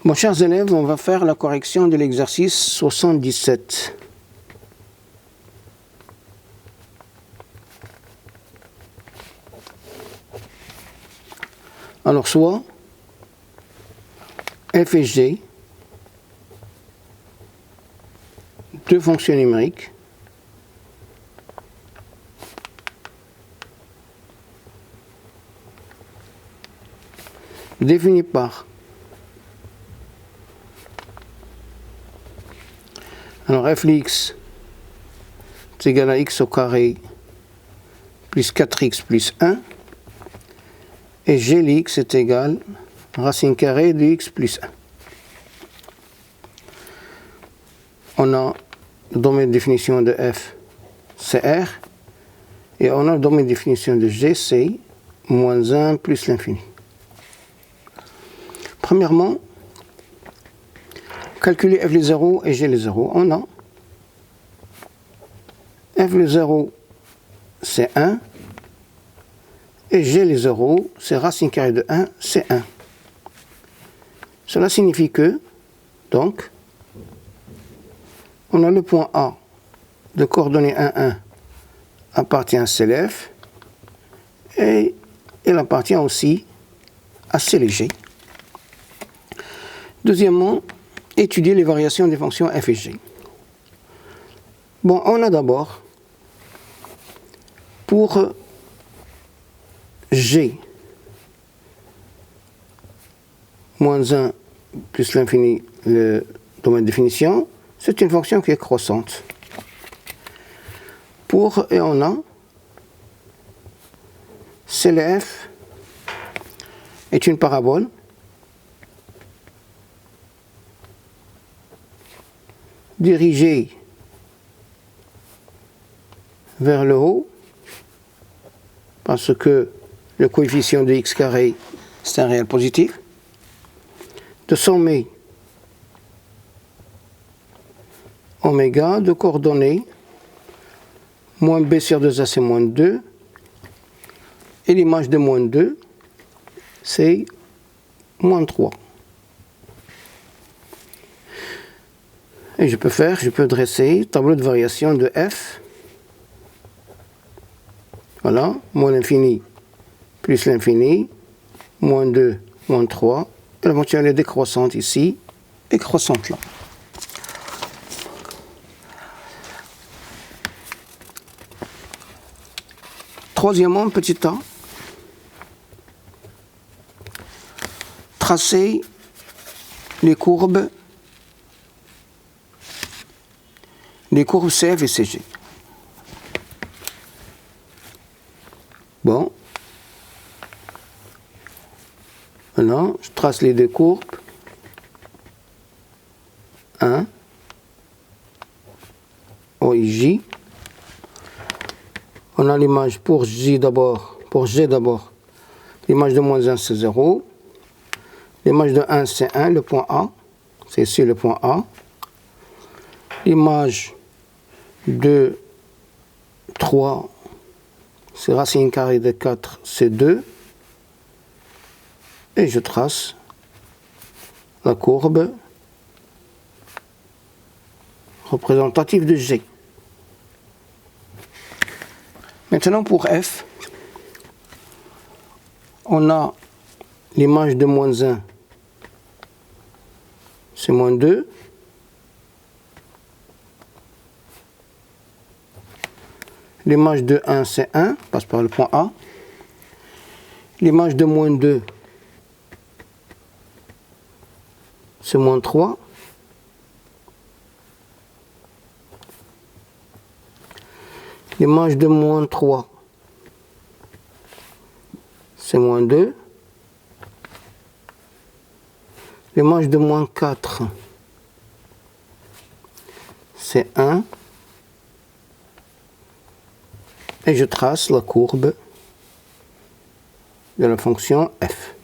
Bon, chers élèves, on va faire la correction de l'exercice 77. Alors, soit f et g, deux fonctions numériques, définies par f de x est égal à x au carré plus 4x plus 1 et g de x est égal à racine carrée de x plus 1. On a le domaine de définition de f, c'est R, et on a le domaine de définition de g, c'est moins 1 plus l'infini. Premièrement, calculer f de 0 et g de 0. On a f de 0, c'est 1, et g de 0, c'est racine carrée de 1, c'est 1. Cela signifie que, donc, on a le point A de coordonnées 1, 1 appartient à CLF et il appartient aussi à CLG. Deuxièmement, étudier les variations des fonctions f et g. Bon, on a d'abord, pour g moins 1 plus l'infini, le domaine de définition, c'est une fonction qui est croissante. Pour, et on a, CLF est une parabole dirigée vers le haut parce que le coefficient de x carré c'est un réel positif, de sommet oméga de coordonnées moins b sur 2a c'est moins 2 et l'image de moins 2 c'est moins 3. Et je peux dresser tableau de variation de f. Voilà, moins l'infini plus l'infini, moins 2, moins 3. Et la fonction est décroissante ici et croissante là. Troisièmement, petit a, tracer les courbes CF et CG. Bon. Maintenant, je trace les deux courbes. 1, OIJ. On a l'image pour G d'abord, l'image de moins 1 c'est 0. L'image de 1 c'est 1, le point A. C'est ici le point A. L'image de 3, c'est racine carrée de 4, c'est 2. Et je trace la courbe représentative de G. Maintenant pour F, on a l'image de moins 1, c'est moins 2. L'image de 1, c'est 1, passe par le point A. L'image de moins 2, c'est moins 3. L'image de moins 3, c'est moins 2. L'image de moins 4, c'est 1. Et je trace la courbe de la fonction f.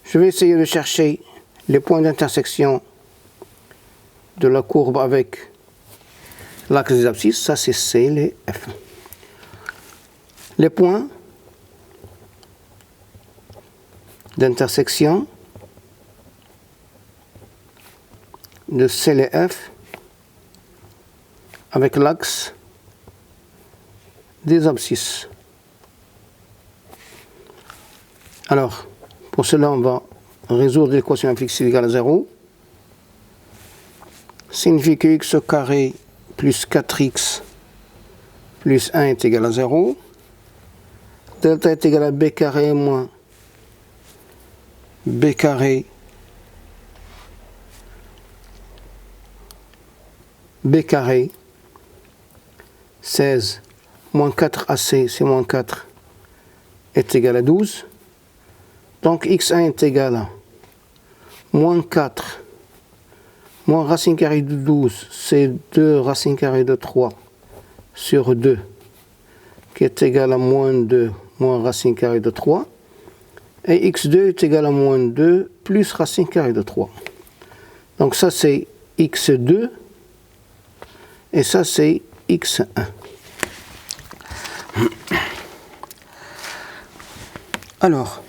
Je vais essayer de chercher les points d'intersection de la courbe avec l'axe des abscisses. Ça c'est C, les F. Les points d'intersection de C et F avec l'axe des abscisses. Alors, pour cela, on va résoudre l'équation fx égale à 0. Signifie que x au carré plus 4x plus 1 est égal à 0. Delta est égal à b carré moins b carré b carré 16 moins 4ac, c'est moins 4, est égal à 12. Donc x1 est égal à moins 4 moins racine carrée de 12, c'est 2 racine carrée de 3 sur 2, qui est égal à moins 2 moins racine carrée de 3. Et x2 est égal à moins 2 plus racine carrée de 3. Donc ça c'est x2 et ça c'est x1. Alors,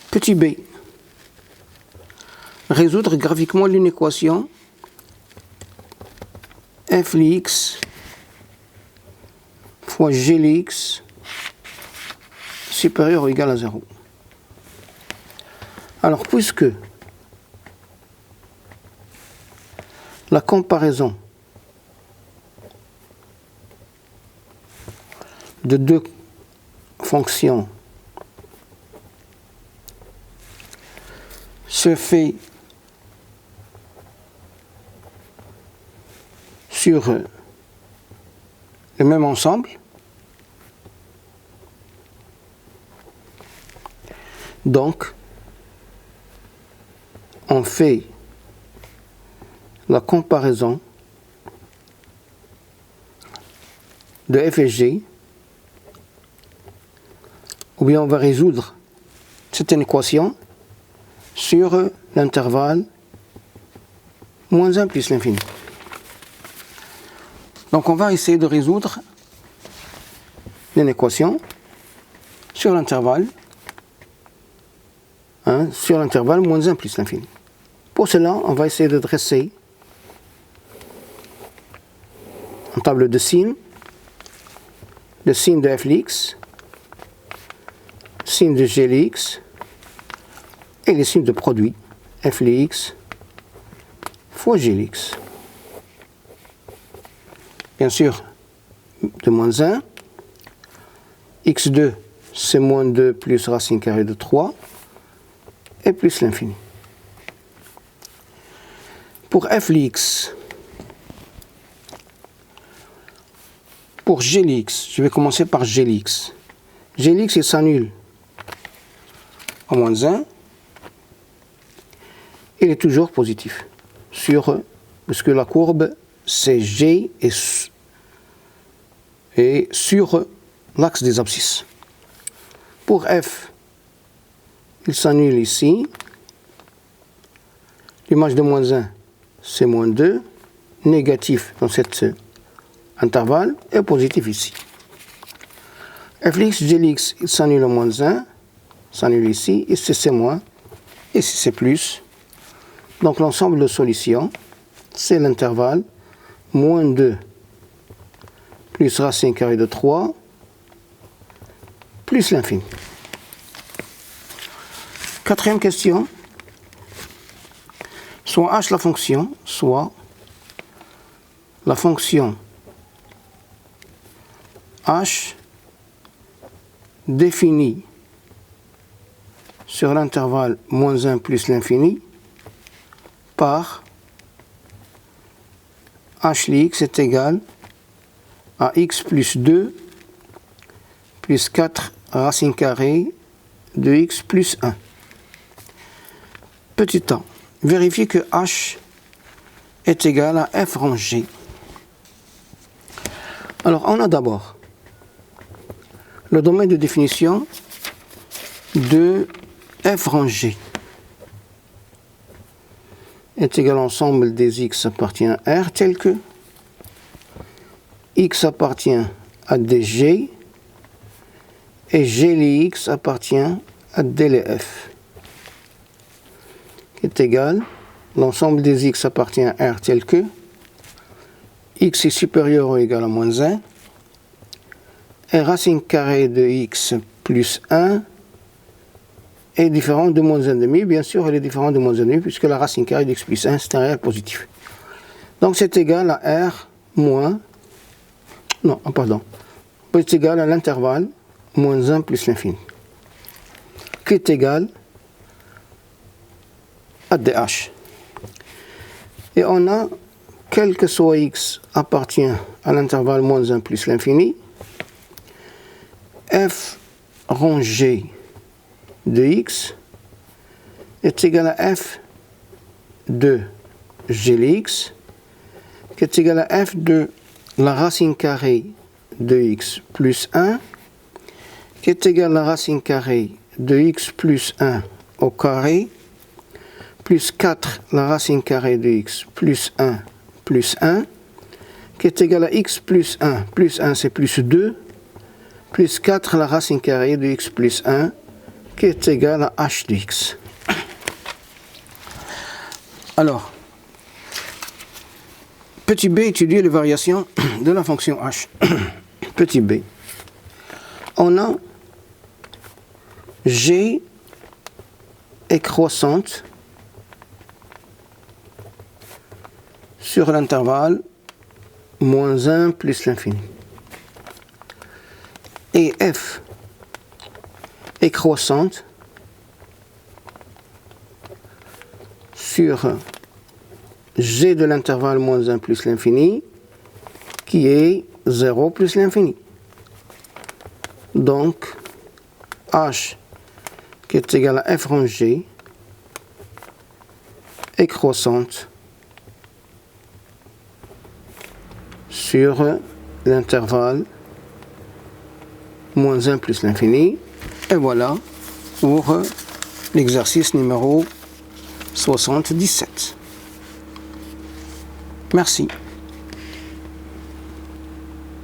petit b, résoudre graphiquement une équation f de x fois g de x supérieur ou égal à 0. Alors, puisque la comparaison de deux fonctions se fait sur le même ensemble, donc on fait la comparaison de f et g, ou bien on va résoudre cette équation sur l'intervalle moins 1 plus l'infini. Donc on va essayer de résoudre une équation sur l'intervalle moins 1 plus l'infini. Pour cela, on va essayer de dresser une table de signes de f de x, signe de g de x, et les signes de produit f de x fois g de x. Bien sûr, de moins 1, x2 c'est moins 2 plus racine carrée de 3, et plus l'infini. Pour f de x, pour g de x, je vais commencer par g de x. G de x il s'annule en moins 1, il est toujours positif, puisque la courbe c'est g et sur l'axe des abscisses. Pour f, il s'annule ici. L'image de moins 1, c'est moins 2, négatif dans cet intervalle, et positif ici. f de x, g de x, il s'annule en moins 1, s'annule ici, ici c'est moins, ici c'est plus. Donc l'ensemble de solutions, c'est l'intervalle moins 2 plus racine carrée de 3 plus l'infini. Quatrième question, soit h la fonction, soit la fonction h définie sur l'intervalle moins 1 plus l'infini par h de x est égal à x plus 2 plus 4 racine carrée de x plus 1. Petit a, vérifiez que h est égal à f rang g. Alors, on a d'abord le domaine de définition de f rang g est égal à l'ensemble des x appartient à R tel que x appartient à dg et G de X appartient à D de F, qui est égal, l'ensemble des X appartient à R tel que X est supérieur ou égal à moins 1, et racine carrée de X plus 1 est différent de moins 1,5. Bien sûr, elle est différente de moins 1,5 puisque la racine carrée de X plus 1 c'est un réel positif. Donc c'est égal à R moins, non, pardon, c'est égal à l'intervalle moins 1 plus l'infini, qui est égal à DH. Et on a, quel que soit X appartient à l'intervalle moins 1 plus l'infini, F rangé de X est égal à F de G de X, qui est égal à F de la racine carrée de X plus 1, qui est égal à la racine carrée de X plus 1 au carré, plus 4 la racine carrée de X plus 1, qui est égal à X plus 1 c'est plus 2, plus 4 la racine carrée de X plus 1, qui est égal à H de X. Alors, petit b, étudier les variations de la fonction H. Petit b, on a G est croissante sur l'intervalle moins 1 plus l'infini. Et F est croissante sur G de l'intervalle moins 1 plus l'infini, qui est 0 plus l'infini. Donc, H, qui est égal à F rangé, est croissante sur l'intervalle moins 1 plus l'infini. Et voilà pour l'exercice numéro 77. Merci.